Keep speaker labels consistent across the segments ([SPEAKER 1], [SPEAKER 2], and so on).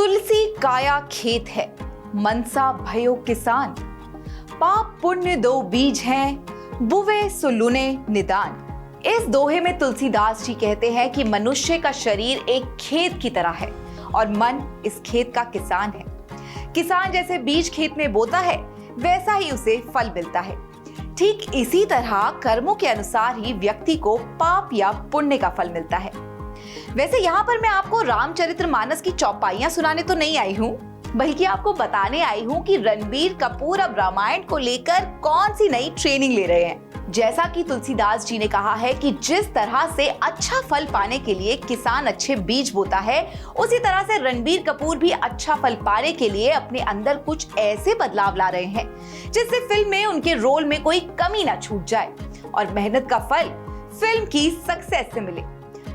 [SPEAKER 1] तुलसी काया खेत है, मनसा भयो किसान। पाप पुण्य दो बीज हैं, बुवे सुलुने निदान। इस दोहे में तुलसीदास जी कहते हैं कि मनुष्य का शरीर एक खेत की तरह है और मन इस खेत का किसान है। किसान जैसे बीज खेत में बोता है, वैसा ही उसे फल मिलता है। ठीक इसी तरह कर्मों के अनुसार ही व्यक्ति को पाप या पुण्य का फल मिलता है। वैसे यहाँ पर मैं आपको रामचरितमानस की चौपाइयां सुनाने तो नहीं आई हूँ, बल्कि आपको बताने आई हूँ कि रणबीर कपूर अब रामायण को लेकर कौन सी नई ट्रेनिंग ले रहे हैं। जैसा कि तुलसीदास जी ने कहा है कि जिस तरह से अच्छा फल पाने के लिए किसान अच्छे बीज बोता है, उसी तरह से रणबीर कपूर भी अच्छा फल पाने के लिए अपने अंदर कुछ ऐसे बदलाव ला रहे हैं जिससे फिल्म में उनके रोल में कोई कमी ना छूट जाए और मेहनत का फल फिल्म की सक्सेस से मिले।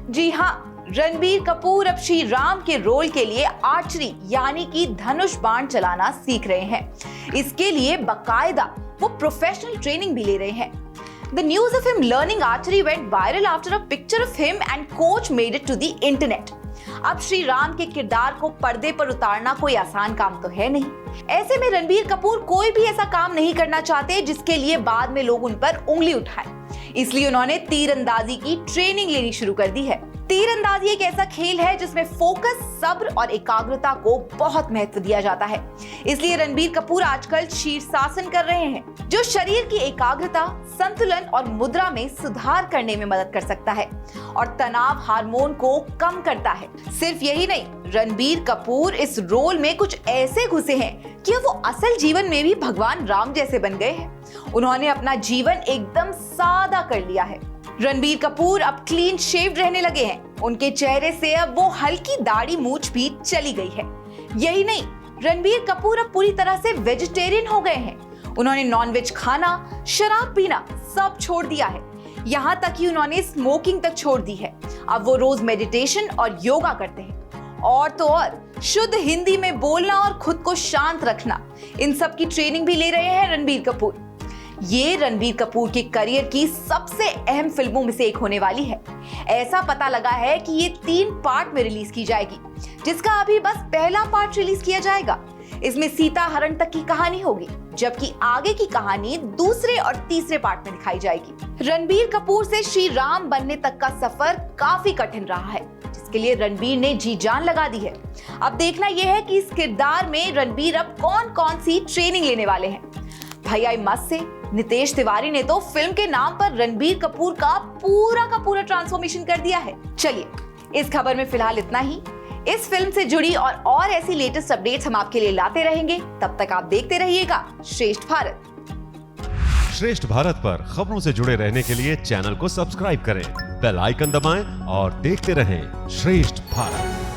[SPEAKER 1] जी हाँ, रणबीर कपूर अब श्री राम के रोल के लिए आर्चरी यानी कि धनुष बाण चलाना सीख रहे हैं। इसके लिए बकायदा वो प्रोफेशनल ट्रेनिंग भी ले रहे हैं। The news of him learning archery went viral after a picture of him and coach made it to the internet. अब श्री राम के किरदार को पर्दे पर उतारना कोई आसान काम तो है नहीं। ऐसे में रणबीर कपूर कोई भी ऐसा काम नहीं करना चाहते जिसके लिए बाद में लोग उन पर उंगली उठाएं। इसलिए उन्होंने तीरंदाजी की ट्रेनिंग लेनी शुरू कर दी है। तीरंदाजी एक ऐसा खेल है जिसमें फोकस, सब्र और एकाग्रता को बहुत महत्व दिया जाता है। इसलिए रणबीर कपूर आजकल शीर्षासन कर रहे हैं, जो शरीर की एकाग्रता, संतुलन और मुद्रा में सुधार करने में मदद कर सकता है और तनाव हार्मोन को कम करता है। सिर्फ यही नहीं, रणबीर कपूर इस रोल में कुछ ऐसे घुसे हैं कि वो असल जीवन में भी भगवान राम जैसे बन गए हैं। उन्होंने अपना जीवन एकदम सादा कर लिया है। रणबीर कपूर अब क्लीन शेव्ड रहने लगे हैं। उनके चेहरे से अब वो हल्की दाढ़ी मूंछ भी चली गई है। यही नहीं, रणबीर कपूर अब पूरी तरह से वेजिटेरियन हो गए हैं। उन्होंने नॉनवेज खाना, शराब पीना सब छोड़ दिया है। यहाँ तक कि उन्होंने स्मोकिंग तक छोड़ दी है। अब वो रोज मेडिटेशन और योगा करते हैं। और तो और शुद्ध हिंदी में बोलना और खुद को शांत रखना, इन सब की ट्रेनिंग भी ले रहे हैं रणबीर कपूर। ये रणबीर कपूर के करियर की सबसे अहम फिल्मों में से एक होने वाली है। ऐसा पता लगा है कि ये 3 पार्ट में रिलीज की जाएगी, जिसका अभी बस पहला पार्ट रिलीज किया जाएगा। इसमें सीता हरण तक की कहानी होगी, जबकि आगे की कहानी दूसरे और तीसरे पार्ट में दिखाई जाएगी। रणबीर कपूर से श्री राम बनने तक का सफर काफी कठिन रहा है, जिसके लिए रणबीर ने जी जान लगा दी है। अब देखना यह है कि इस किरदार में रणबीर अब कौन कौन सी ट्रेनिंग लेने वाले हैं। भैया मस्त से नितेश तिवारी ने तो फिल्म के नाम पर रणबीर कपूर का पूरा ट्रांसफॉर्मेशन कर दिया है। चलिए, इस खबर में फिलहाल इतना ही। इस फिल्म से जुड़ी और ऐसी लेटेस्ट अपडेट्स हम आपके लिए लाते रहेंगे। तब तक आप देखते रहिएगा श्रेष्ठ भारत।
[SPEAKER 2] श्रेष्ठ भारत पर खबरों से जुड़े रहने के लिए चैनल को सब्सक्राइब करें, बेल आइकन दबाएं और देखते रहें श्रेष्ठ भारत।